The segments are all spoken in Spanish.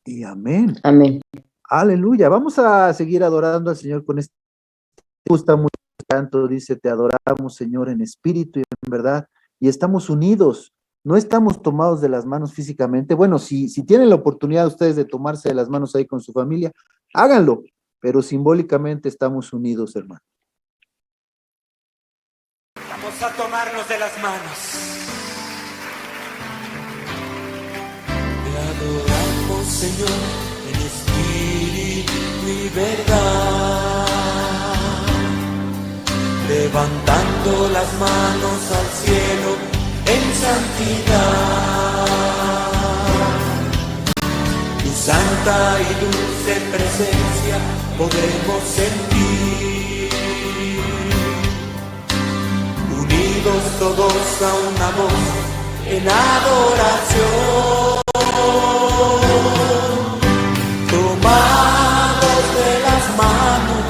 y amén. Amén. Aleluya. Vamos a seguir adorando al Señor con este. Me gusta mucho tanto, dice, te adoramos, Señor, en espíritu y en verdad, y estamos unidos. No estamos tomados de las manos físicamente. Bueno, si tienen la oportunidad ustedes de tomarse de las manos ahí con su familia, háganlo, pero simbólicamente estamos unidos, hermano. Vamos a tomarnos de las manos. Te adoramos, Señor, en espíritu y verdad, levantando las manos al cielo en santidad. Tu santa y dulce presencia podemos sentir, unidos todos a una voz en adoración, tomados de las manos,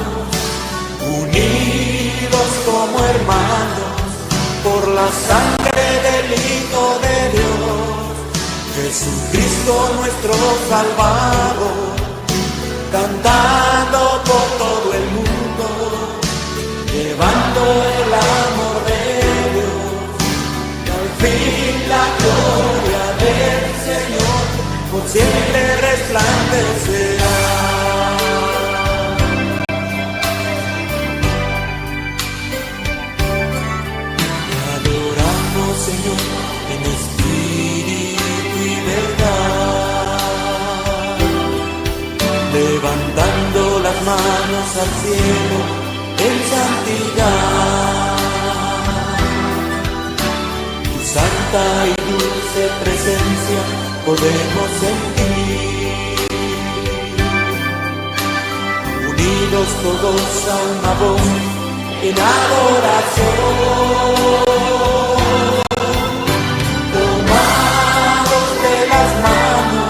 unidos como hermanos por la sangre del Hijo de Dios, Jesucristo nuestro Salvador, cantando por todo el mundo, llevando el amor de Dios, y al fin la gloria del Señor por siempre resplandecerá. Te adoramos, Señor, en espíritu y verdad, levantando las manos al cielo en santidad. Tu santa y dulce presencia podemos sentir, unidos todos a una voz en adoración, tomados de las manos,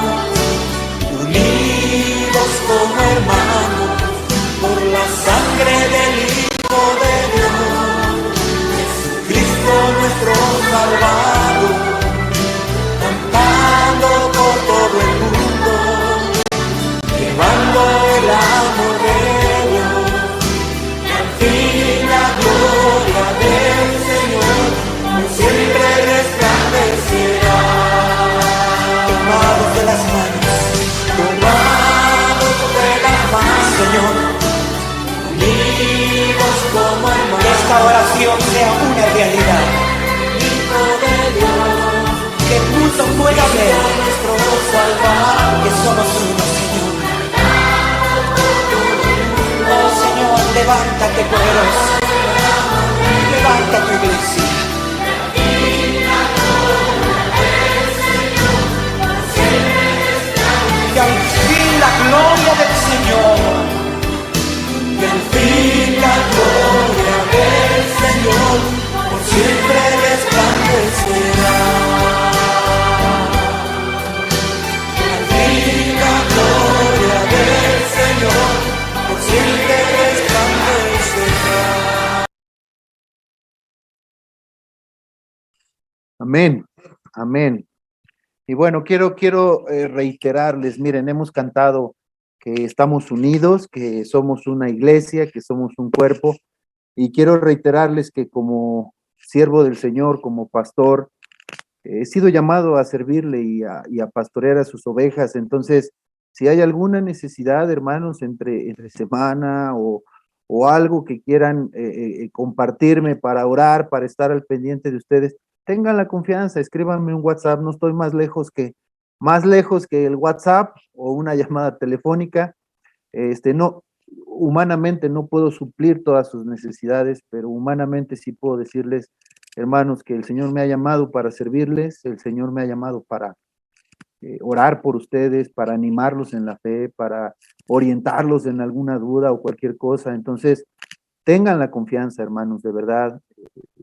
unidos como hermanos por la sangre del Hijo de Dios, Jesucristo nuestro Salvador, cantando por todo el mundo, llevando el amor de Dios, y al fin la gloria del Señor por siempre resplandecerá. Tomados de las manos, Señor, unidos como hermanos, que esta oración sea una realidad. Hijo de Dios, que el mundo pueda ver nuestro Salvador, que somos uno, Señor. Oh Señor, levántate poderoso, levanta tu iglesia. Que al fin la gloria del Señor, que al fin la gloria del Señor por siempre resplandecerá. Que al fin la gloria del Señor por siempre resplandecerá. Amén, amén. Y bueno, quiero reiterarles, miren, hemos cantado que estamos unidos, que somos una iglesia, que somos un cuerpo, y quiero reiterarles que como siervo del Señor, como pastor, he sido llamado a servirle y a pastorear a sus ovejas. Entonces, si hay alguna necesidad, hermanos, entre semana o algo que quieran compartirme para orar, para estar al pendiente de ustedes, tengan la confianza, escríbanme un WhatsApp, no estoy más lejos que el WhatsApp o una llamada telefónica. No, humanamente no puedo suplir todas sus necesidades, pero humanamente sí puedo decirles, hermanos, que el Señor me ha llamado para servirles, el Señor me ha llamado para orar por ustedes, para animarlos en la fe, para orientarlos en alguna duda o cualquier cosa. Entonces, tengan la confianza, hermanos, de verdad.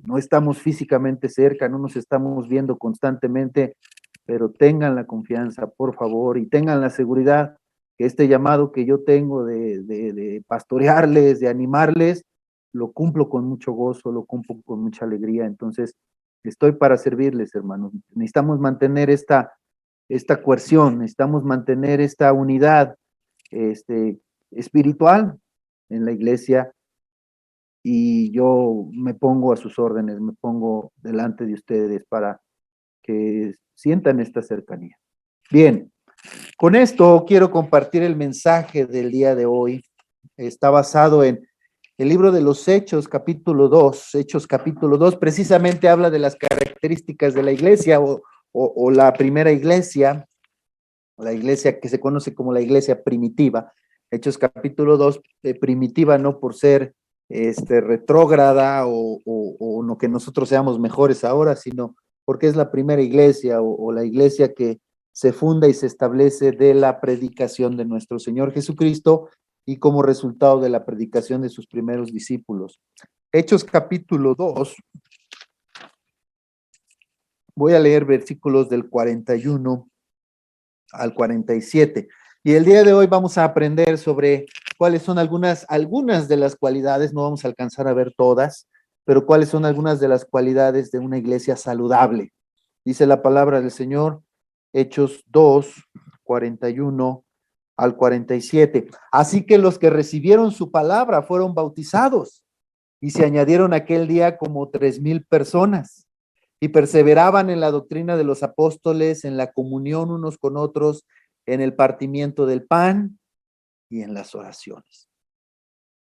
No estamos físicamente cerca, no nos estamos viendo constantemente, pero tengan la confianza, por favor, y tengan la seguridad que este llamado que yo tengo de pastorearles, de animarles, lo cumplo con mucho gozo, lo cumplo con mucha alegría. Entonces, estoy para servirles, hermanos. Necesitamos mantener esta coerción, necesitamos mantener esta unidad espiritual en la iglesia, y yo me pongo a sus órdenes, me pongo delante de ustedes para que sientan esta cercanía. Bien, con esto quiero compartir el mensaje del día de hoy. Está basado en el libro de los Hechos, capítulo 2. Hechos, capítulo 2, precisamente habla de las características de la iglesia o la primera iglesia, la iglesia que se conoce como la iglesia primitiva. Hechos, capítulo 2, primitiva no por ser retrógrada o no que nosotros seamos mejores ahora, sino porque es la primera iglesia o la iglesia que se funda y se establece de la predicación de nuestro Señor Jesucristo y como resultado de la predicación de sus primeros discípulos. Hechos capítulo 2, voy a leer versículos del 41 al 47. Y el día de hoy vamos a aprender sobre cuáles son algunas de las cualidades, no vamos a alcanzar a ver todas, pero cuáles son algunas de las cualidades de una iglesia saludable. Dice la palabra del Señor, Hechos 2, 41 al 47. Así que los que recibieron su palabra fueron bautizados y se añadieron aquel día como 3,000 personas y perseveraban en la doctrina de los apóstoles, en la comunión unos con otros, en el partimiento del pan y en las oraciones.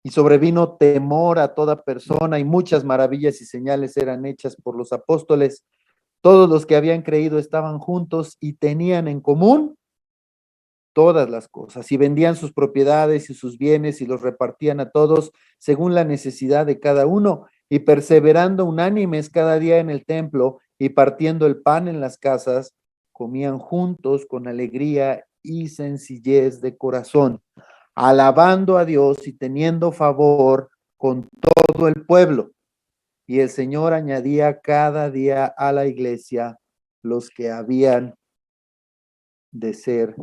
Y sobrevino temor a toda persona y muchas maravillas y señales eran hechas por los apóstoles. Todos los que habían creído estaban juntos y tenían en común todas las cosas, y vendían sus propiedades y sus bienes y los repartían a todos según la necesidad de cada uno, y perseverando unánimes cada día en el templo y partiendo el pan en las casas, comían juntos con alegría y sencillez de corazón, alabando a Dios y teniendo favor con todo el pueblo. Y el Señor añadía cada día a la iglesia los que habían de ser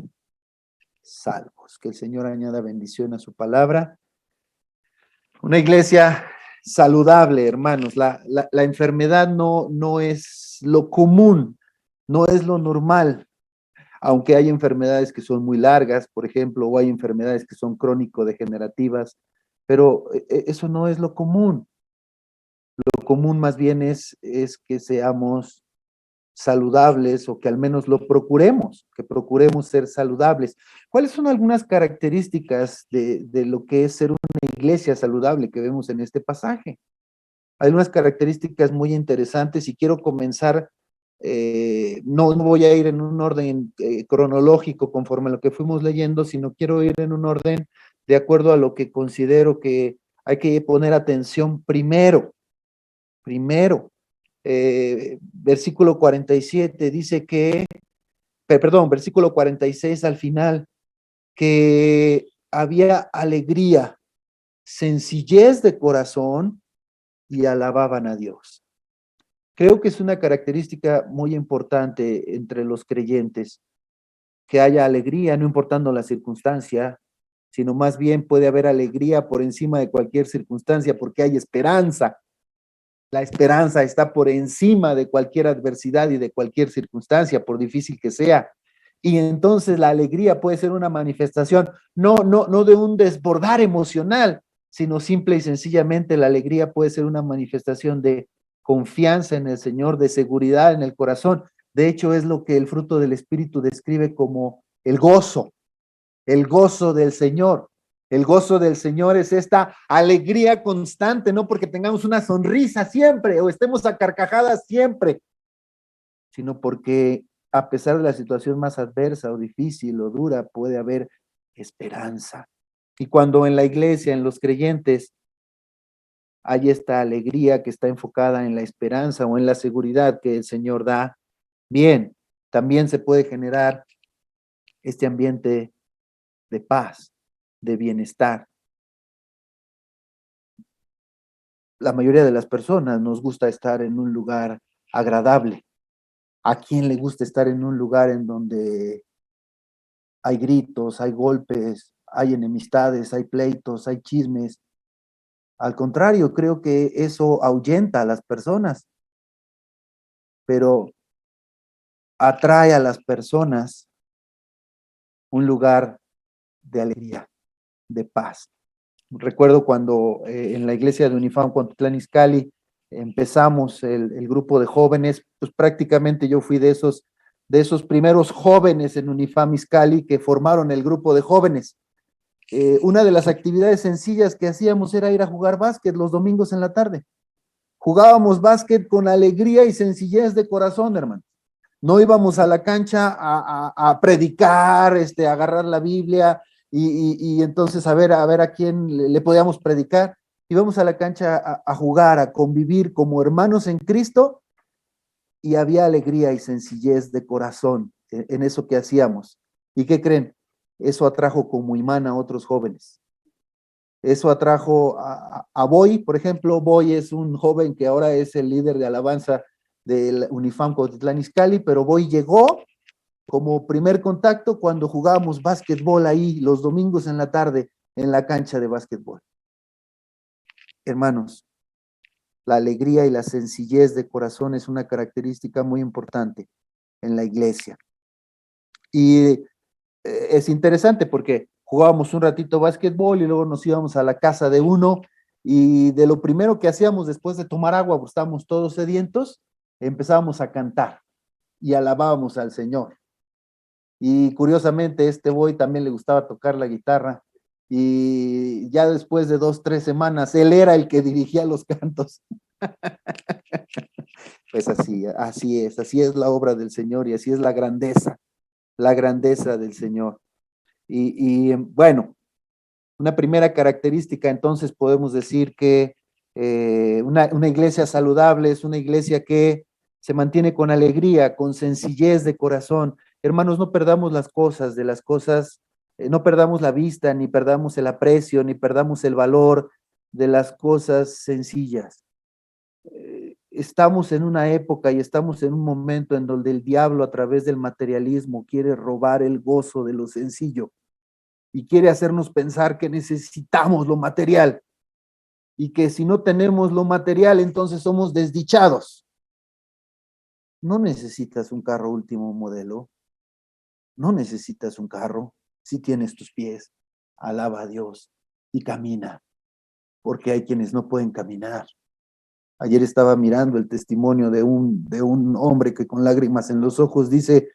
salvos. Que el Señor añada bendición a su palabra. Una iglesia saludable, hermanos. La enfermedad no es lo común, no es lo normal, aunque hay enfermedades que son muy largas, por ejemplo, o hay enfermedades que son crónico-degenerativas, pero eso no es lo común. Lo común más bien es que seamos saludables, o que al menos lo procuremos, que procuremos ser saludables. ¿Cuáles son algunas características de lo que es ser una iglesia saludable que vemos en este pasaje? Hay unas características muy interesantes y quiero comenzar, no voy a ir en un orden cronológico conforme a lo que fuimos leyendo, sino quiero ir en un orden de acuerdo a lo que considero que hay que poner atención primero. Versículo 47 dice que, perdón, versículo 46 al final, que había alegría, sencillez de corazón y alababan a Dios. Creo que es una característica muy importante entre los creyentes, que haya alegría, no importando la circunstancia, sino más bien puede haber alegría por encima de cualquier circunstancia, porque hay esperanza. La esperanza está por encima de cualquier adversidad y de cualquier circunstancia, por difícil que sea. Y entonces la alegría puede ser una manifestación, no de un desbordar emocional, sino simple y sencillamente la alegría puede ser una manifestación de confianza en el Señor, de seguridad en el corazón. De hecho, es lo que el fruto del Espíritu describe como el gozo del Señor. El gozo del Señor es esta alegría constante, no porque tengamos una sonrisa siempre o estemos a carcajadas siempre, sino porque a pesar de la situación más adversa o difícil o dura, puede haber esperanza. Y cuando en la iglesia, en los creyentes, hay esta alegría que está enfocada en la esperanza o en la seguridad que el Señor da, bien, también se puede generar este ambiente de paz, de bienestar. La mayoría de las personas nos gusta estar en un lugar agradable. ¿A quién le gusta estar en un lugar en donde hay gritos, hay golpes, hay enemistades, hay pleitos, hay chismes? Al contrario, creo que eso ahuyenta a las personas. Pero atrae a las personas un lugar de alegría, de paz. Recuerdo cuando en la iglesia de Unifam Cuautitlán Izcalli empezamos el grupo de jóvenes, pues prácticamente yo fui de esos primeros jóvenes en Unifam Izcalli que formaron el grupo de jóvenes. Una de las actividades sencillas que hacíamos era ir a jugar básquet los domingos en la tarde. Jugábamos básquet con alegría y sencillez de corazón, hermano. No íbamos a la cancha a predicar, a agarrar la Biblia y entonces a ver a quién le podíamos predicar. Íbamos a la cancha a jugar, a convivir como hermanos en Cristo, y había alegría y sencillez de corazón en eso que hacíamos. ¿Y qué creen? Eso atrajo como imán a otros jóvenes. Eso atrajo a Boy, por ejemplo. Boy es un joven que ahora es el líder de alabanza del Unifam Cuautitlán Izcalli, pero Boy llegó como primer contacto cuando jugábamos básquetbol ahí los domingos en la tarde en la cancha de básquetbol. Hermanos, la alegría y la sencillez de corazón es una característica muy importante en la iglesia. Y es interesante porque jugábamos un ratito básquetbol y luego nos íbamos a la casa de uno, y de lo primero que hacíamos después de tomar agua, pues estábamos todos sedientos, empezábamos a cantar y alabábamos al Señor. Y curiosamente Boy también le gustaba tocar la guitarra, y ya después de 2, 3 semanas él era el que dirigía los cantos. Pues así es la obra del Señor, y así es la grandeza del Señor. Y bueno, una primera característica, entonces podemos decir que una iglesia saludable es una iglesia que se mantiene con alegría, con sencillez de corazón. Hermanos, no perdamos las cosas, no perdamos la vista, ni perdamos el aprecio, ni perdamos el valor de las cosas sencillas. Estamos en una época y estamos en un momento en donde el diablo, a través del materialismo, quiere robar el gozo de lo sencillo y quiere hacernos pensar que necesitamos lo material, y que si no tenemos lo material entonces somos desdichados. No necesitas un carro último modelo, no necesitas un carro si tienes tus pies. Alaba a Dios y camina, porque hay quienes no pueden caminar. Ayer estaba mirando el testimonio de un hombre que con lágrimas en los ojos dice: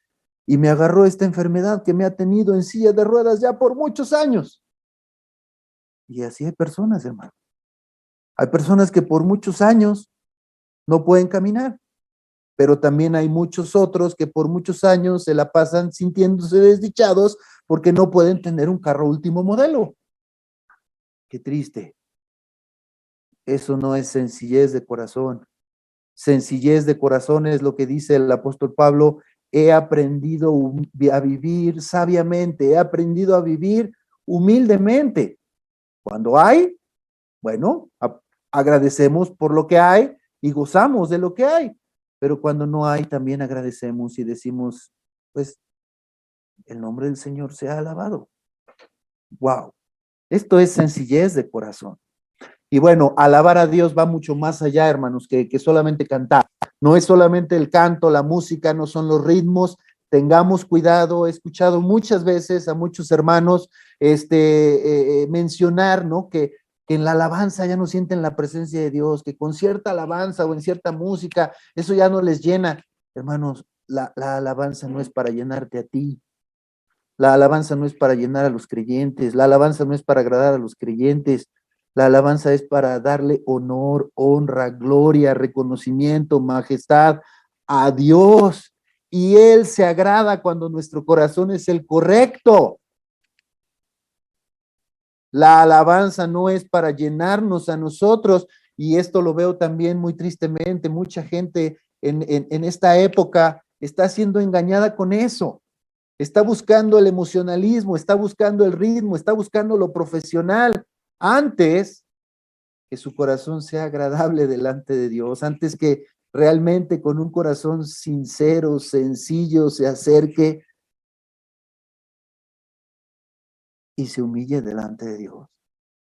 y me agarró esta enfermedad que me ha tenido en silla de ruedas ya por muchos años. Y así hay personas, hermano. Hay personas que por muchos años no pueden caminar, pero también hay muchos otros que por muchos años se la pasan sintiéndose desdichados porque no pueden tener un carro último modelo. Qué triste. Eso no es sencillez de corazón. Sencillez de corazón es lo que dice el apóstol Pablo: he aprendido a vivir sabiamente, he aprendido a vivir humildemente. Cuando hay, bueno, agradecemos por lo que hay y gozamos de lo que hay, pero cuando no hay, también agradecemos y decimos, pues, el nombre del Señor sea alabado. Wow, esto es sencillez de corazón. Y bueno, alabar a Dios va mucho más allá, hermanos, que solamente cantar. No es solamente el canto, la música, no son los ritmos. Tengamos cuidado. He escuchado muchas veces a muchos hermanos mencionar, ¿no?, que en la alabanza ya no sienten la presencia de Dios, que con cierta alabanza o en cierta música, eso ya no les llena. Hermanos, la alabanza no es para llenarte a ti. La alabanza no es para llenar a los creyentes. La alabanza no es para agradar a los creyentes. La alabanza es para darle honor, honra, gloria, reconocimiento, majestad a Dios. Y Él se agrada cuando nuestro corazón es el correcto. La alabanza no es para llenarnos a nosotros, y esto lo veo también muy tristemente. Mucha gente en esta época está siendo engañada con eso. Está buscando el emocionalismo, está buscando el ritmo, está buscando lo profesional, antes que su corazón sea agradable delante de Dios, antes que realmente con un corazón sincero, sencillo, se acerque y se humille delante de Dios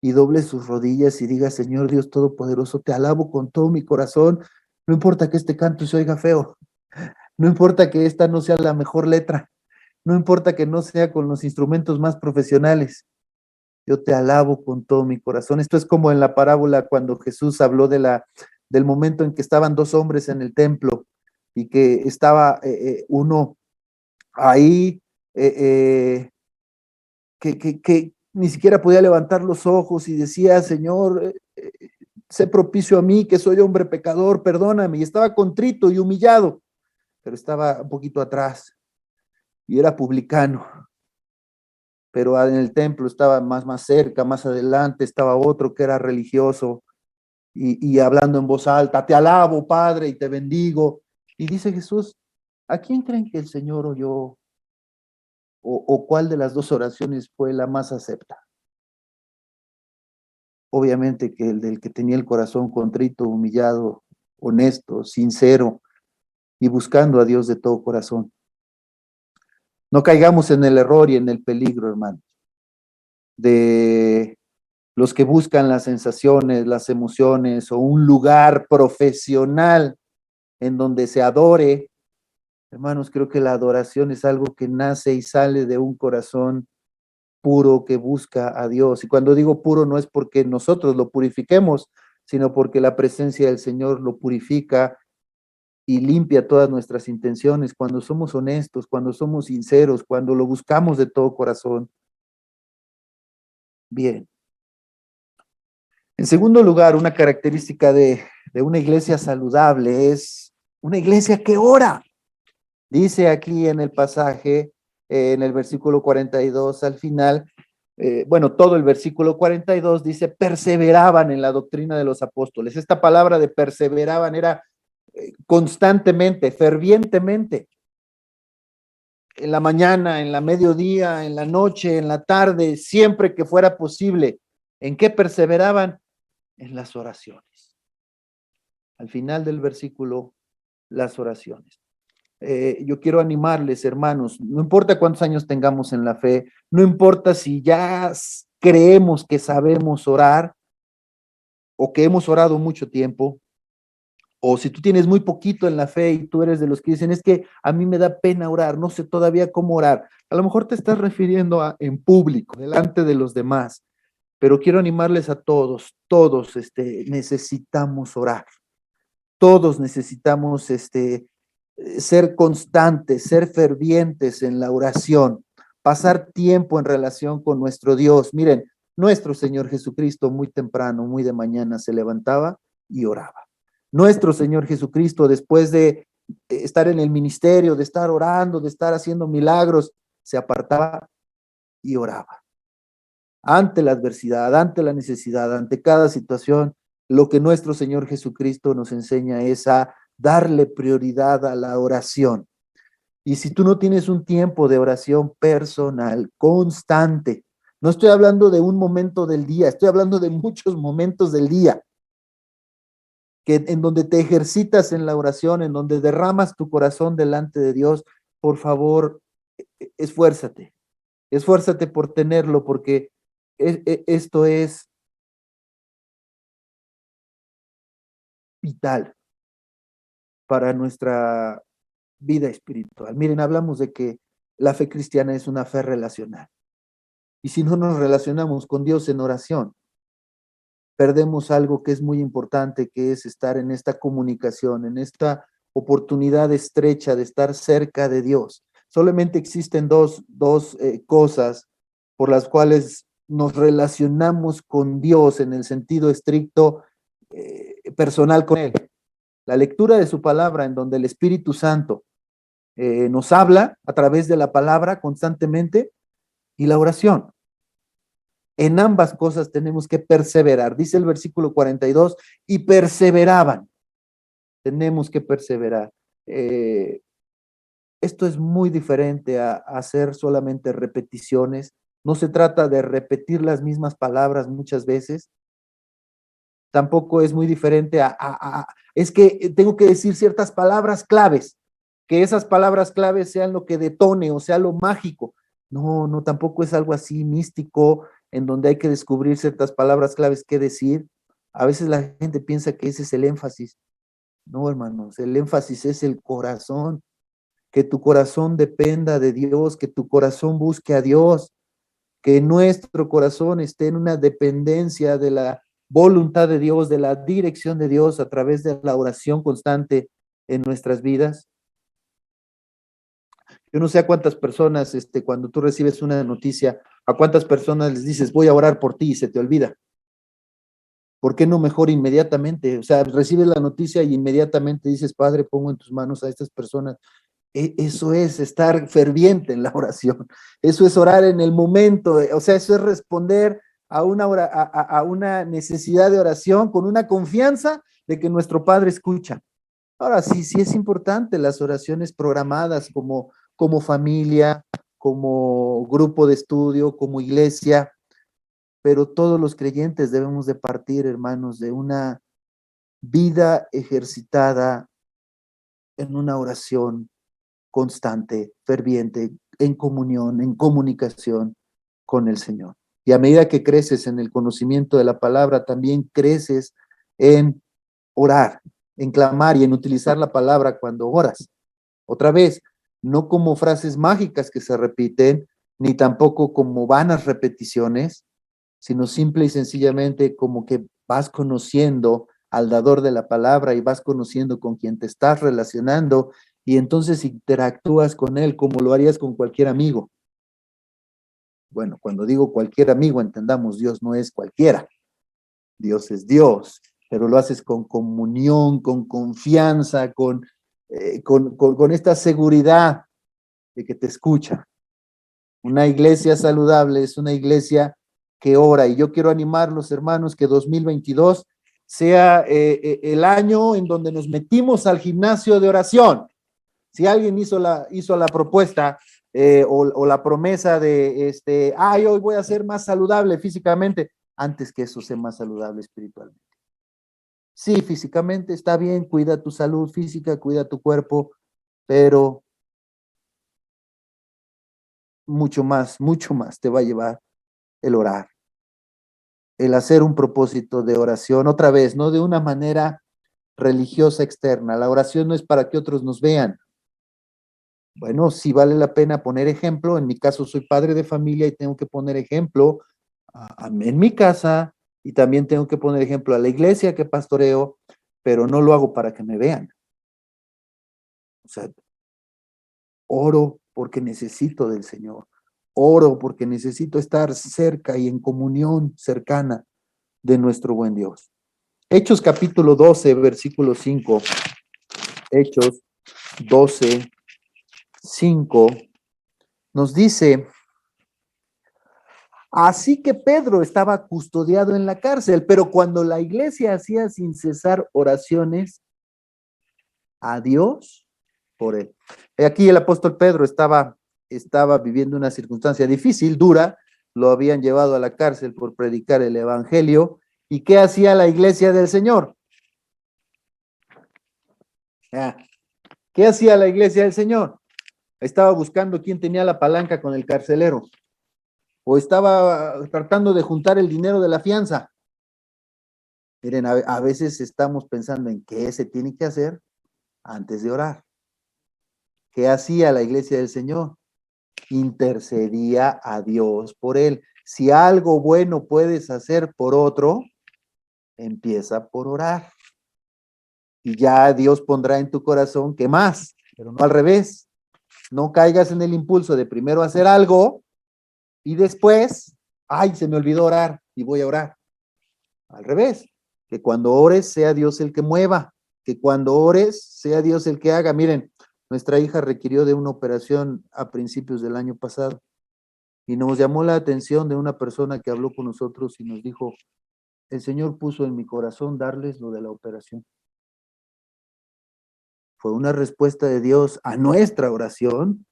y doble sus rodillas y diga: Señor Dios Todopoderoso, te alabo con todo mi corazón, no importa que este canto se oiga feo, No importa que esta no sea la mejor letra, no importa que no sea con los instrumentos más profesionales. Yo te alabo con todo mi corazón. Esto es como en la parábola cuando Jesús habló del momento en que estaban dos hombres en el templo y que estaba uno ahí que ni siquiera podía levantar los ojos y decía, Señor, sé propicio a mí, que soy hombre pecador, perdóname. Y estaba contrito y humillado, pero estaba un poquito atrás y era publicano. Pero en el templo estaba más cerca, más adelante, estaba otro que era religioso y hablando en voz alta, te alabo, Padre, y te bendigo. Y dice Jesús, ¿a quién creen que el Señor oyó? ¿O cuál de las dos oraciones fue la más acepta? Obviamente que el del que tenía el corazón contrito, humillado, honesto, sincero y buscando a Dios de todo corazón. No caigamos en el error y en el peligro, hermanos, de los que buscan las sensaciones, las emociones o un lugar profesional en donde se adore. Hermanos, creo que la adoración es algo que nace y sale de un corazón puro que busca a Dios. Y cuando digo puro no es porque nosotros lo purifiquemos, sino porque la presencia del Señor lo purifica y limpia todas nuestras intenciones. Cuando somos honestos, cuando somos sinceros, cuando lo buscamos de todo corazón. Bien. En segundo lugar, una característica de una iglesia saludable es una iglesia que ora. Dice aquí en el pasaje, en el versículo 42 al final, bueno, todo el versículo 42 dice, perseveraban en la doctrina de los apóstoles. Esta palabra de perseveraban era constantemente, fervientemente, en la mañana, en la mediodía, en la noche, en la tarde, siempre que fuera posible. ¿En qué perseveraban? En las oraciones. Al final del versículo, las oraciones. Yo quiero animarles, hermanos, no importa cuántos años tengamos en la fe, no importa si ya creemos que sabemos orar o que hemos orado mucho tiempo, o si tú tienes muy poquito en la fe y tú eres de los que dicen, es que a mí me da pena orar, no sé todavía cómo orar. A lo mejor te estás refiriendo a en público, delante de los demás, pero quiero animarles a todos, todos necesitamos orar. Todos necesitamos ser constantes, ser fervientes en la oración, pasar tiempo en relación con nuestro Dios. Miren, nuestro Señor Jesucristo muy temprano, muy de mañana se levantaba y oraba. Nuestro Señor Jesucristo, después de estar en el ministerio, de estar orando, de estar haciendo milagros, se apartaba y oraba. Ante la adversidad, ante la necesidad, ante cada situación, lo que nuestro Señor Jesucristo nos enseña es a darle prioridad a la oración. Y si tú no tienes un tiempo de oración personal, constante, no estoy hablando de un momento del día, estoy hablando de muchos momentos del día, que en donde te ejercitas en la oración, en donde derramas tu corazón delante de Dios, por favor, esfuérzate, esfuérzate por tenerlo, porque esto es vital para nuestra vida espiritual. Miren, hablamos de que la fe cristiana es una fe relacional. Y si no nos relacionamos con Dios en oración, perdemos algo que es muy importante, que es estar en esta comunicación, en esta oportunidad estrecha de estar cerca de Dios. Solamente existen dos cosas por las cuales nos relacionamos con Dios en el sentido estricto personal con Él. La lectura de su palabra, en donde el Espíritu Santo nos habla a través de la palabra constantemente, y la oración. En ambas cosas tenemos que perseverar. Dice el versículo 42, y perseveraban. Tenemos que perseverar. Esto es muy diferente a hacer solamente repeticiones. No se trata de repetir las mismas palabras muchas veces. Tampoco es muy diferente es que tengo que decir ciertas palabras claves, que esas palabras claves sean lo que detone o sea lo mágico. No, no, tampoco es algo así místico en donde hay que descubrir ciertas palabras claves que decir. A veces la gente piensa que ese es el énfasis. No, hermanos, el énfasis es el corazón. que tu corazón dependa de Dios, que tu corazón busque a Dios, que nuestro corazón esté en una dependencia de la voluntad de Dios, de la dirección de Dios a través de la oración constante en nuestras vidas. Yo no sé a cuántas personas, cuando tú recibes una noticia, a cuántas personas les dices, voy a orar por ti y se te olvida. ¿Por qué no mejor inmediatamente? O sea, recibes la noticia y inmediatamente dices, Padre, pongo en tus manos a estas personas. Eso es estar ferviente en la oración. Eso es orar en el momento. O sea, eso es responder a una necesidad de oración con una confianza de que nuestro Padre escucha. Ahora sí, sí es importante las oraciones programadas como familia, como grupo de estudio, como iglesia, pero todos los creyentes debemos de partir, hermanos, de una vida ejercitada en una oración constante, ferviente, en comunión, en comunicación con el Señor. Y a medida que creces en el conocimiento de la palabra, también creces en orar, en clamar y en utilizar la palabra cuando oras. Otra vez, no como frases mágicas que se repiten, ni tampoco como vanas repeticiones, sino simple y sencillamente como que vas conociendo al dador de la palabra y vas conociendo con quien te estás relacionando y entonces interactúas con él como lo harías con cualquier amigo. Bueno, cuando digo cualquier amigo, entendamos, Dios no es cualquiera, Dios es Dios, pero lo haces con comunión, con confianza, con esta seguridad de que te escucha. Una iglesia saludable es una iglesia que ora. Y yo quiero animar los hermanos que 2022 sea el año en donde nos metimos al gimnasio de oración. Si alguien hizo la propuesta o la promesa de, hoy voy a ser más saludable físicamente, antes que eso, sea más saludable espiritualmente. Sí, físicamente está bien, cuida tu salud física, cuida tu cuerpo, pero mucho más te va a llevar el orar, el hacer un propósito de oración, otra vez, no de una manera religiosa externa. La oración no es para que otros nos vean. Bueno, sí vale la pena poner ejemplo. En mi caso soy padre de familia y tengo que poner ejemplo en mi casa y también tengo que poner ejemplo a la iglesia que pastoreo, pero no lo hago para que me vean. O sea, oro porque necesito del Señor. Oro porque necesito estar cerca y en comunión cercana de nuestro buen Dios. Hechos capítulo 12, versículo 5. Hechos 12, 5. Nos dice, así que Pedro estaba custodiado en la cárcel, pero cuando la iglesia hacía sin cesar oraciones a Dios por él. Aquí el apóstol Pedro estaba viviendo una circunstancia difícil, dura, lo habían llevado a la cárcel por predicar el evangelio. ¿Y qué hacía la iglesia del Señor? ¿Qué hacía la iglesia del Señor? Estaba buscando quién tenía la palanca con el carcelero, o estaba tratando de juntar el dinero de la fianza. Miren, a veces estamos pensando en qué se tiene que hacer antes de orar. ¿Qué hacía la iglesia del Señor? Intercedía a Dios por él. Si algo bueno puedes hacer por otro, empieza por orar. Y ya Dios pondrá en tu corazón que más, pero no al revés. No caigas en el impulso de primero hacer algo y después, se me olvidó orar y voy a orar. Al revés, que cuando ores sea Dios el que mueva, que cuando ores sea Dios el que haga. Miren, nuestra hija requirió de una operación a principios del año pasado y nos llamó la atención de una persona que habló con nosotros y nos dijo, el Señor puso en mi corazón darles lo de la operación. Fue una respuesta de Dios a nuestra oración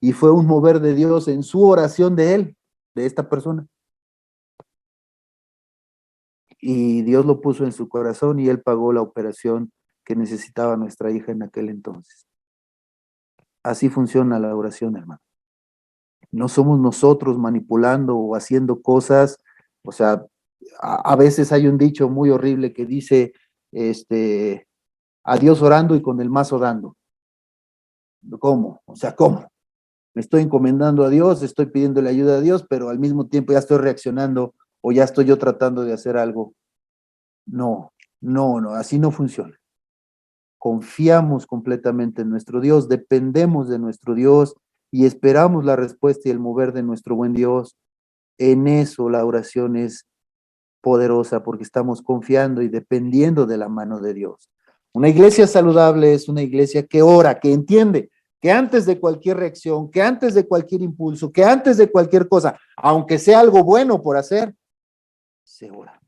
y fue un mover de Dios en su oración de él, de esta persona. Y Dios lo puso en su corazón y él pagó la operación que necesitaba nuestra hija en aquel entonces. Así funciona la oración, hermano. No somos nosotros manipulando o haciendo cosas. O sea, a veces hay un dicho muy horrible que dice, a Dios orando y con el mazo dando. ¿Cómo? O sea, ¿cómo? Me estoy encomendando a Dios, estoy pidiéndole ayuda a Dios, pero al mismo tiempo ya estoy reaccionando o ya estoy yo tratando de hacer algo. No, no, así no funciona. Confiamos completamente en nuestro Dios, dependemos de nuestro Dios y esperamos la respuesta y el mover de nuestro buen Dios. En eso la oración es poderosa porque estamos confiando y dependiendo de la mano de Dios. Una iglesia saludable es una iglesia que ora, que entiende que antes de cualquier reacción, que antes de cualquier impulso, que antes de cualquier cosa, aunque sea algo bueno por hacer, se ora,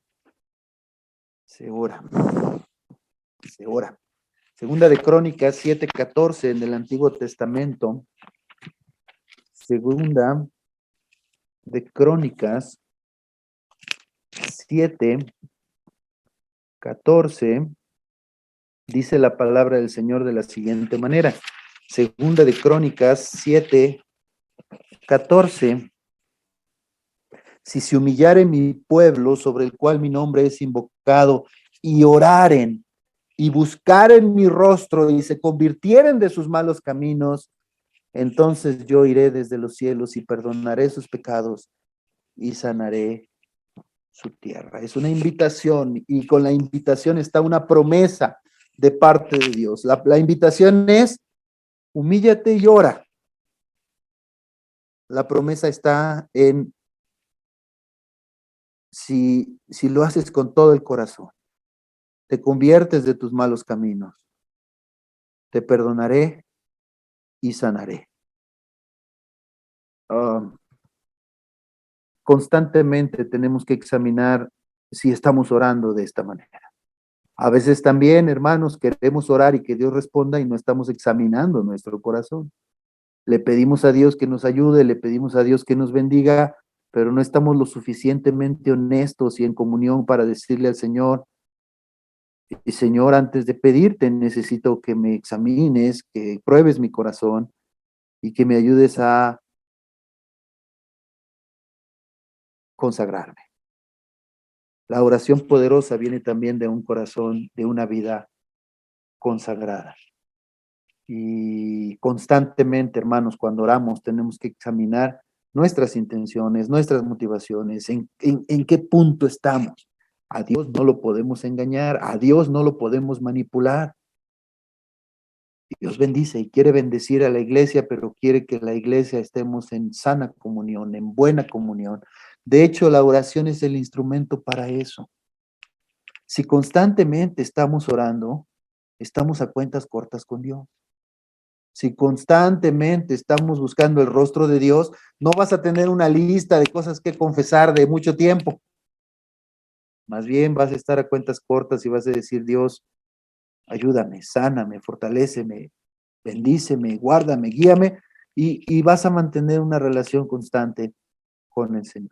se ora, se ora. Segunda de Crónicas 7:14 en el Antiguo Testamento. Segunda de Crónicas 7:14 dice la palabra del Señor de la siguiente manera. Segunda de Crónicas 7:14. Si se humillare mi pueblo sobre el cual mi nombre es invocado y oraren y buscaren mi rostro y se convirtieren de sus malos caminos, entonces yo iré desde los cielos y perdonaré sus pecados y sanaré su tierra. Es una invitación y con la invitación está una promesa de parte de Dios. La invitación es humíllate y ora. La promesa está en si lo haces con todo el corazón, te conviertes de tus malos caminos, te perdonaré y sanaré. Constantemente tenemos que examinar si estamos orando de esta manera. A veces también, hermanos, queremos orar y que Dios responda y no estamos examinando nuestro corazón. Le pedimos a Dios que nos ayude, le pedimos a Dios que nos bendiga, pero no estamos lo suficientemente honestos y en comunión para decirle al Señor, y Señor, antes de pedirte, necesito que me examines, que pruebes mi corazón y que me ayudes a consagrarme. La oración poderosa viene también de un corazón, de una vida consagrada. Y constantemente, hermanos, cuando oramos, tenemos que examinar nuestras intenciones, nuestras motivaciones, en qué punto estamos. A Dios no lo podemos engañar, a Dios no lo podemos manipular. Dios bendice y quiere bendecir a la iglesia, pero quiere que la iglesia estemos en sana comunión, en buena comunión. De hecho, la oración es el instrumento para eso. Si constantemente estamos orando, estamos a cuentas cortas con Dios. Si constantemente estamos buscando el rostro de Dios, no vas a tener una lista de cosas que confesar de mucho tiempo. Más bien vas a estar a cuentas cortas y vas a decir, Dios, ayúdame, sáname, fortaléceme, bendíceme, guárdame, guíame, y vas a mantener una relación constante con el Señor.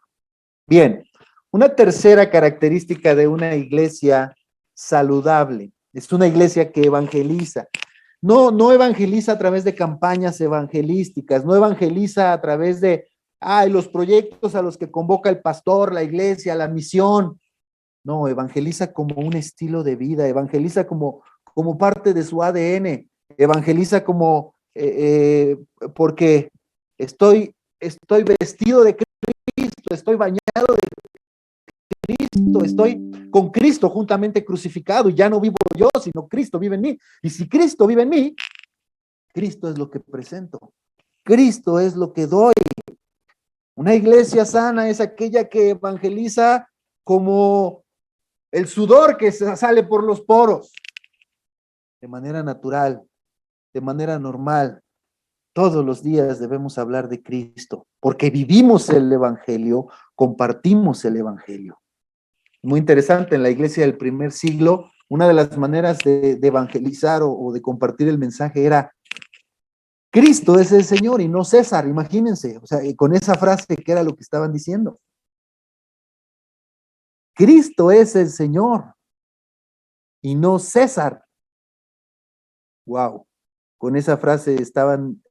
Bien, una tercera característica de una iglesia saludable es una iglesia que evangeliza. No evangeliza a través de campañas evangelísticas, no evangeliza a través de los proyectos a los que convoca el pastor, la iglesia, la misión. No, evangeliza como un estilo de vida, evangeliza como parte de su ADN, evangeliza como porque estoy vestido de Cristo, estoy bañado de Cristo, estoy con Cristo juntamente crucificado y ya no vivo yo, sino Cristo vive en mí. Y si Cristo vive en mí, Cristo es lo que presento, Cristo es lo que doy. Una iglesia sana es aquella que evangeliza como el sudor que sale por los poros, de manera natural, de manera normal. Todos los días debemos hablar de Cristo, porque vivimos el evangelio, compartimos el evangelio. Muy interesante, en la iglesia del primer siglo, una de las maneras de evangelizar o de compartir el mensaje era Cristo es el Señor y no César, imagínense, o sea, con esa frase que era lo que estaban diciendo. Cristo es el Señor y no César. Wow, con esa frase estaban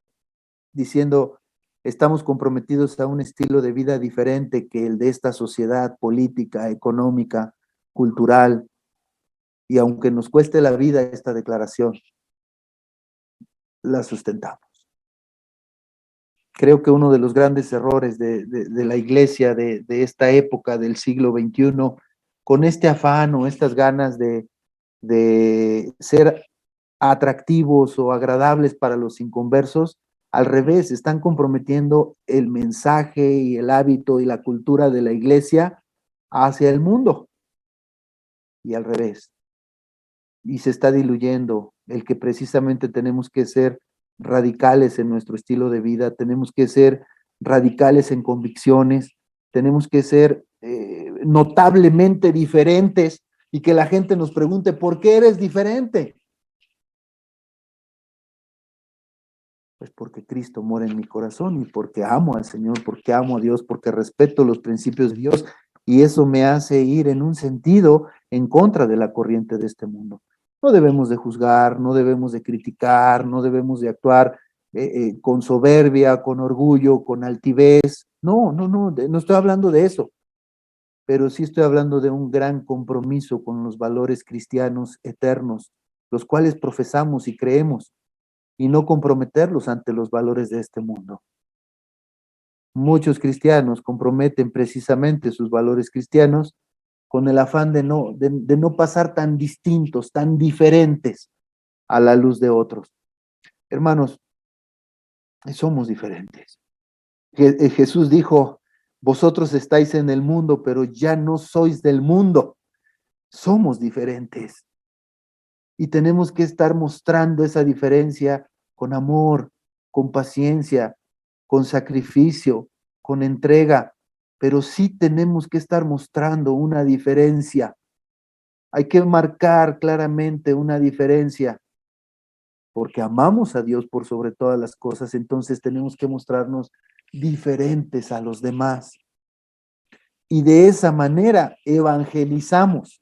diciendo, estamos comprometidos a un estilo de vida diferente que el de esta sociedad política, económica, cultural, y aunque nos cueste la vida esta declaración, la sustentamos. Creo que uno de los grandes errores de la iglesia de esta época del siglo XXI, con este afán o estas ganas de ser atractivos o agradables para los inconversos, al revés, están comprometiendo el mensaje y el hábito y la cultura de la iglesia hacia el mundo y al revés. Y se está diluyendo el que precisamente tenemos que ser radicales en nuestro estilo de vida, tenemos que ser radicales en convicciones, tenemos que ser notablemente diferentes y que la gente nos pregunte, ¿por qué eres diferente? Pues porque Cristo mora en mi corazón y porque amo al Señor, porque amo a Dios, porque respeto los principios de Dios y eso me hace ir en un sentido en contra de la corriente de este mundo. No debemos de juzgar, no debemos de criticar, no debemos de actuar con soberbia, con orgullo, con altivez. No estoy hablando de eso, pero sí estoy hablando de un gran compromiso con los valores cristianos eternos, los cuales profesamos y creemos y no comprometerlos ante los valores de este mundo. Muchos cristianos comprometen precisamente sus valores cristianos con el afán de no pasar tan distintos, tan diferentes a la luz de otros. Hermanos, somos diferentes. Jesús dijo, vosotros estáis en el mundo, pero ya no sois del mundo. Somos diferentes. Y tenemos que estar mostrando esa diferencia con amor, con paciencia, con sacrificio, con entrega, pero sí tenemos que estar mostrando una diferencia. Hay que marcar claramente una diferencia, porque amamos a Dios por sobre todas las cosas, entonces tenemos que mostrarnos diferentes a los demás. Y de esa manera evangelizamos.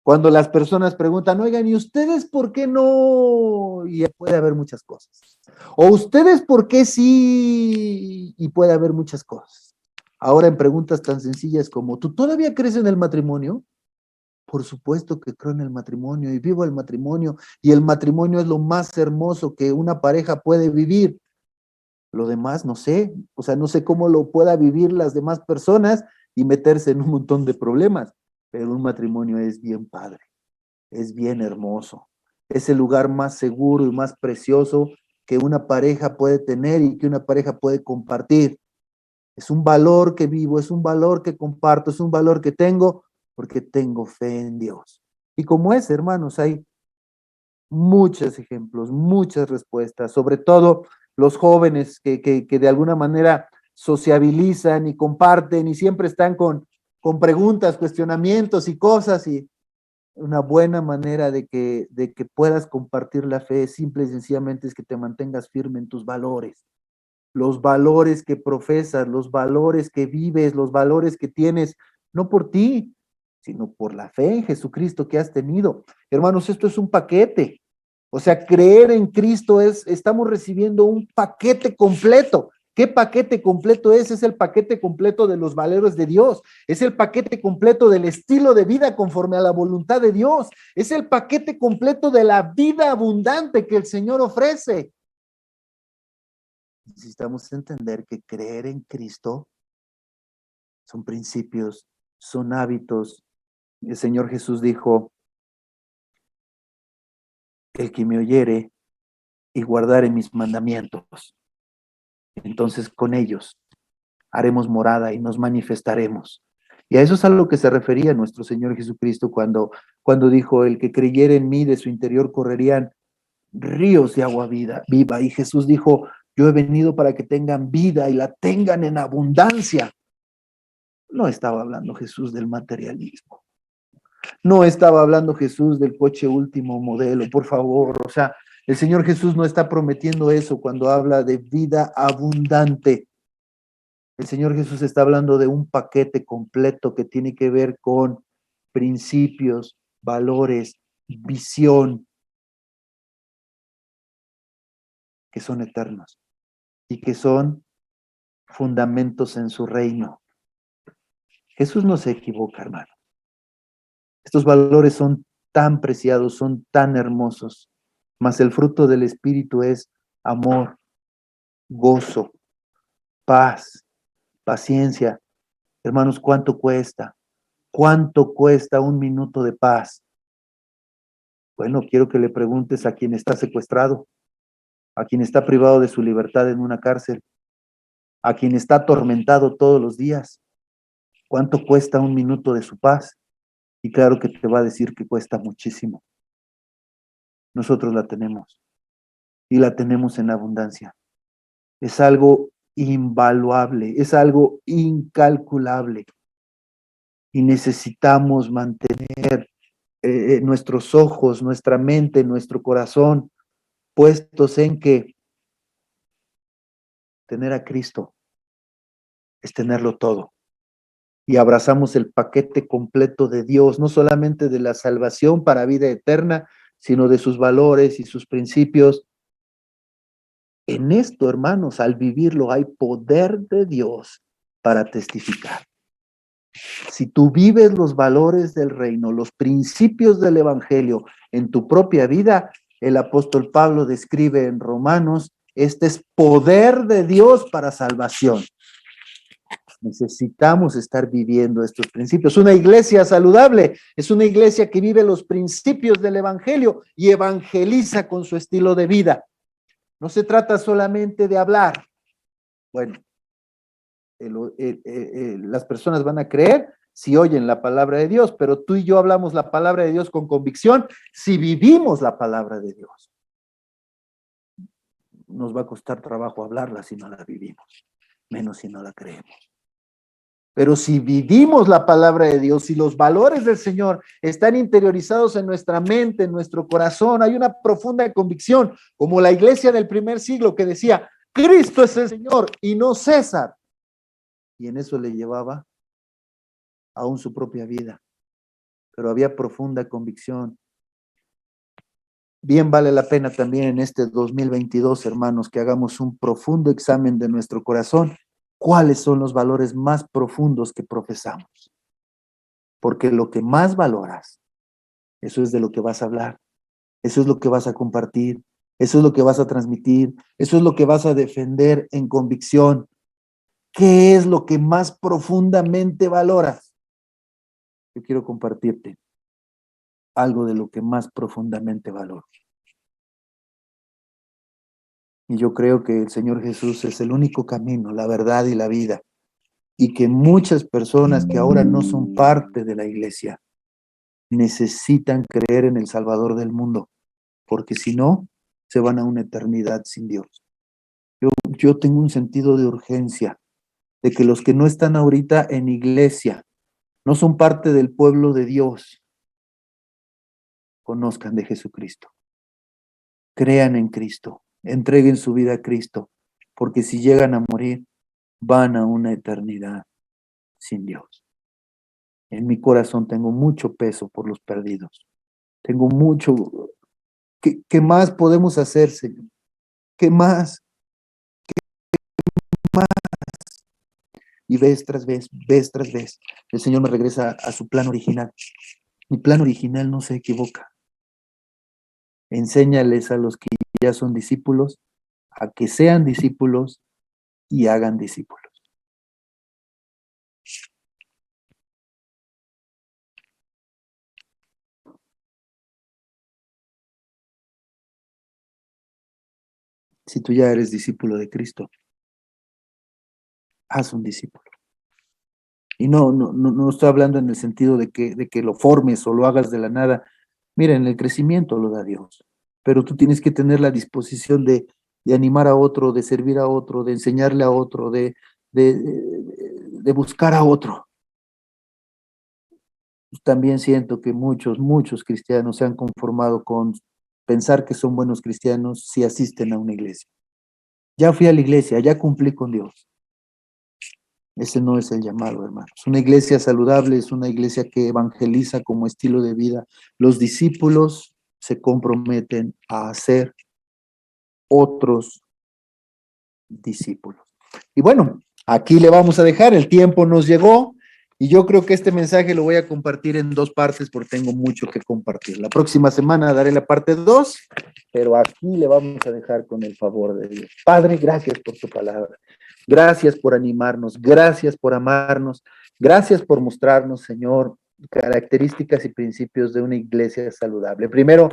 Cuando las personas preguntan, oigan, ¿y ustedes por qué no? Y puede haber muchas cosas. O ustedes por qué sí, y puede haber muchas cosas. Ahora en preguntas tan sencillas como, ¿tú todavía crees en el matrimonio? Por supuesto que creo en el matrimonio y vivo el matrimonio. Y el matrimonio es lo más hermoso que una pareja puede vivir. Lo demás, no sé. O sea, no sé cómo lo pueda vivir las demás personas y meterse en un montón de problemas. Pero un matrimonio es bien padre, es bien hermoso, es el lugar más seguro y más precioso que una pareja puede tener y que una pareja puede compartir. Es un valor que vivo, es un valor que comparto, es un valor que tengo porque tengo fe en Dios. Y como es, hermanos, hay muchos ejemplos, muchas respuestas, sobre todo los jóvenes que de alguna manera sociabilizan y comparten y siempre están con preguntas, cuestionamientos y cosas y una buena manera de que puedas compartir la fe simple y sencillamente es que te mantengas firme en tus valores, los valores que profesas, los valores que vives, los valores que tienes, no por ti, sino por la fe en Jesucristo que has tenido. Hermanos, esto es un paquete. O sea, creer en Cristo estamos recibiendo un paquete completo. ¿Qué paquete completo es? Es el paquete completo de los valores de Dios. Es el paquete completo del estilo de vida conforme a la voluntad de Dios. Es el paquete completo de la vida abundante que el Señor ofrece. Necesitamos entender que creer en Cristo son principios, son hábitos. El Señor Jesús dijo, el que me oyere y guardare mis mandamientos, entonces con ellos haremos morada y nos manifestaremos. Y a eso es a lo que se refería nuestro Señor Jesucristo cuando dijo, el que creyere en mí, de su interior correrían ríos de agua viva. Y Jesús dijo, yo he venido para que tengan vida y la tengan en abundancia. No estaba hablando Jesús del materialismo. No estaba hablando Jesús del coche último modelo, por favor. O sea, el Señor Jesús no está prometiendo eso cuando habla de vida abundante. El Señor Jesús está hablando de un paquete completo que tiene que ver con principios, valores, visión, que son eternos y que son fundamentos en su reino. Jesús no se equivoca, hermano. Estos valores son tan preciados, son tan hermosos, mas el fruto del Espíritu es amor, gozo, paz, paciencia. Hermanos, ¿cuánto cuesta? ¿Cuánto cuesta un minuto de paz? Bueno, quiero que le preguntes a quien está secuestrado, a quien está privado de su libertad en una cárcel, a quien está atormentado todos los días. ¿Cuánto cuesta un minuto de su paz? Y claro que te va a decir que cuesta muchísimo. Nosotros la tenemos y la tenemos en abundancia. Es algo invaluable, es algo incalculable y necesitamos mantener nuestros ojos, nuestra mente, nuestro corazón puestos en que tener a Cristo es tenerlo todo. Y abrazamos el paquete completo de Dios, no solamente de la salvación para vida eterna, sino de sus valores y sus principios. En esto, hermanos, al vivirlo hay poder de Dios para testificar. Si tú vives los valores del reino, los principios del evangelio en tu propia vida, el apóstol Pablo describe en Romanos, este es poder de Dios para salvación. Necesitamos estar viviendo estos principios. Una iglesia saludable es una iglesia que vive los principios del evangelio y evangeliza con su estilo de vida. No se trata solamente de hablar. Bueno, las personas van a creer si oyen la palabra de Dios, pero tú y yo hablamos la palabra de Dios con convicción si vivimos la palabra de Dios. Nos va a costar trabajo hablarla si no la vivimos, menos si no la creemos. Pero si vivimos la palabra de Dios, si los valores del Señor están interiorizados en nuestra mente, en nuestro corazón, hay una profunda convicción, como la iglesia del primer siglo que decía, Cristo es el Señor y no César. Y en eso le llevaba aún su propia vida. Pero había profunda convicción. Bien vale la pena también en este 2022, hermanos, que hagamos un profundo examen de nuestro corazón. ¿Cuáles son los valores más profundos que profesamos? Porque lo que más valoras, eso es de lo que vas a hablar, eso es lo que vas a compartir, eso es lo que vas a transmitir, eso es lo que vas a defender en convicción. ¿Qué es lo que más profundamente valoras? Yo quiero compartirte algo de lo que más profundamente valoro. Y yo creo que el Señor Jesús es el único camino, la verdad y la vida. Y que muchas personas que ahora no son parte de la iglesia necesitan creer en el Salvador del mundo, porque si no, se van a una eternidad sin Dios. Yo tengo un sentido de urgencia de que los que no están ahorita en iglesia, no son parte del pueblo de Dios, conozcan de Jesucristo, crean en Cristo, entreguen su vida a Cristo, porque si llegan a morir, van a una eternidad sin Dios. En mi corazón tengo mucho peso por los perdidos. Tengo mucho. ¿Qué más podemos hacer, Señor? ¿Qué más? Más. Y vez tras vez, el Señor me regresa a su plan original. Mi plan original no se equivoca. Enséñales a los que ya son discípulos a que sean discípulos y hagan discípulos. Si tú ya eres discípulo de Cristo, haz un discípulo. Y no estoy hablando en el sentido de que lo formes o lo hagas de la nada. Miren, el crecimiento lo da Dios, pero tú tienes que tener la disposición de animar a otro, de servir a otro, de enseñarle a otro, de buscar a otro. También siento que muchos cristianos se han conformado con pensar que son buenos cristianos si asisten a una iglesia. Ya fui a la iglesia, ya cumplí con Dios. Ese no es el llamado, hermanos. Una iglesia saludable es una iglesia que evangeliza como estilo de vida. Los discípulos se comprometen a hacer otros discípulos. Y bueno, aquí le vamos a dejar, el tiempo nos llegó Y yo creo que este mensaje lo voy a compartir en 2 partes porque tengo mucho que compartir. La próxima semana daré la parte 2, pero aquí le vamos a dejar con el favor de Dios. Padre, gracias por tu palabra. Gracias por animarnos. Gracias por amarnos. Gracias por mostrarnos, Señor, características y principios de una iglesia saludable. Primero,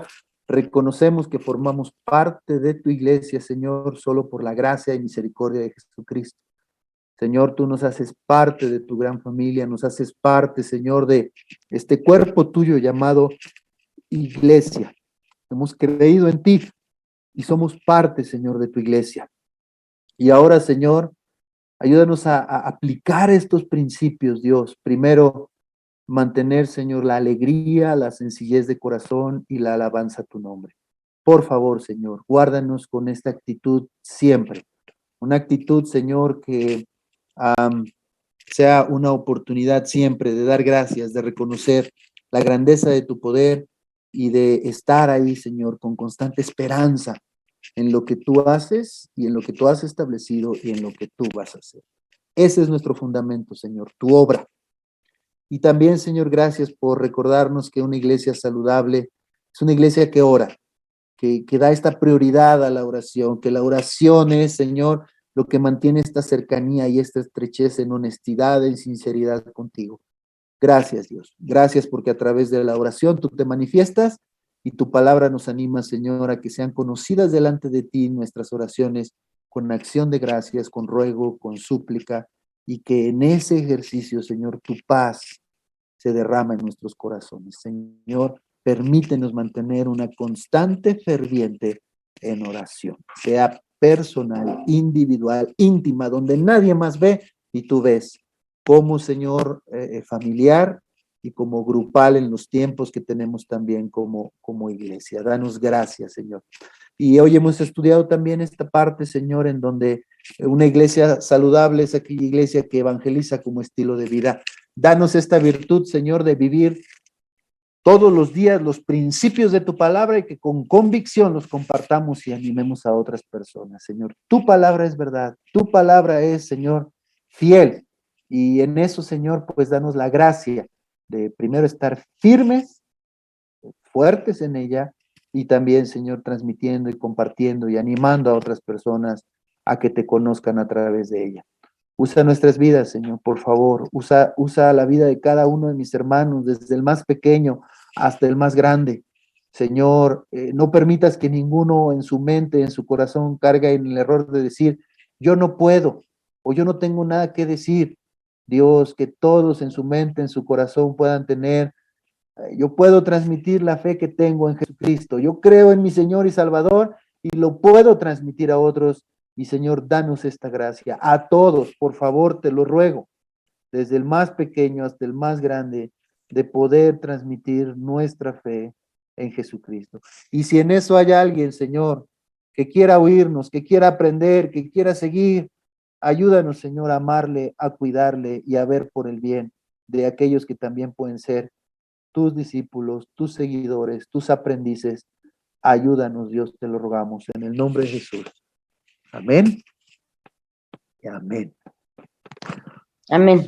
reconocemos que formamos parte de tu iglesia, Señor, solo por la gracia y misericordia de Jesucristo. Señor, tú nos haces parte de tu gran familia, nos haces parte, Señor, de este cuerpo tuyo llamado iglesia. Hemos creído en ti y somos parte, Señor, de tu iglesia. Y ahora, Señor, ayúdanos a aplicar estos principios, Dios. Primero, mantener, Señor, la alegría, la sencillez de corazón y la alabanza a tu nombre. Por favor, Señor, guárdanos con esta actitud siempre. Una actitud, Señor, que sea una oportunidad siempre de dar gracias, de reconocer la grandeza de tu poder y de estar ahí, Señor, con constante esperanza en lo que tú haces y en lo que tú has establecido y en lo que tú vas a hacer. Ese es nuestro fundamento, Señor, tu obra. Y también, Señor, gracias por recordarnos que una iglesia saludable es una iglesia que ora, que da esta prioridad a la oración, que la oración es, Señor, lo que mantiene esta cercanía y esta estrechez en honestidad, en sinceridad contigo. Gracias, Dios. Gracias porque a través de la oración tú te manifiestas y tu palabra nos anima, Señor, a que sean conocidas delante de ti nuestras oraciones con acción de gracias, con ruego, con súplica, y que en ese ejercicio, Señor, tu paz se derrama en nuestros corazones. Señor, permítenos mantener una constante ferviente en oración, sea personal, individual, íntima, donde nadie más ve y tú ves, como Señor familiar y como grupal en los tiempos que tenemos también como iglesia. Danos gracias, Señor. Y hoy hemos estudiado también esta parte, Señor, en donde una iglesia saludable es aquella iglesia que evangeliza como estilo de vida. Danos esta virtud, Señor, de vivir todos los días los principios de tu palabra y que con convicción los compartamos y animemos a otras personas. Señor, tu palabra es verdad, tu palabra es, Señor, fiel. Y en eso, Señor, pues danos la gracia de primero estar firmes, fuertes en ella y también, Señor, transmitiendo y compartiendo y animando a otras personas a que te conozcan a través de ella. Usa nuestras vidas, Señor, por favor. Usa la vida de cada uno de mis hermanos, desde el más pequeño hasta el más grande. Señor, no permitas que ninguno en su mente, en su corazón, cargue en el error de decir, yo no puedo o yo no tengo nada que decir. Dios, que todos en su mente, en su corazón puedan tener, yo puedo transmitir la fe que tengo en Jesucristo. Yo creo en mi Señor y Salvador y lo puedo transmitir a otros. Y Señor, danos esta gracia a todos, por favor, te lo ruego, desde el más pequeño hasta el más grande, de poder transmitir nuestra fe en Jesucristo. Y si en eso hay alguien, Señor, que quiera oírnos, que quiera aprender, que quiera seguir, ayúdanos, Señor, a amarle, a cuidarle y a ver por el bien de aquellos que también pueden ser tus discípulos, tus seguidores, tus aprendices. Ayúdanos, Dios, te lo rogamos, en el nombre de Jesús. Amén y amén. Amén.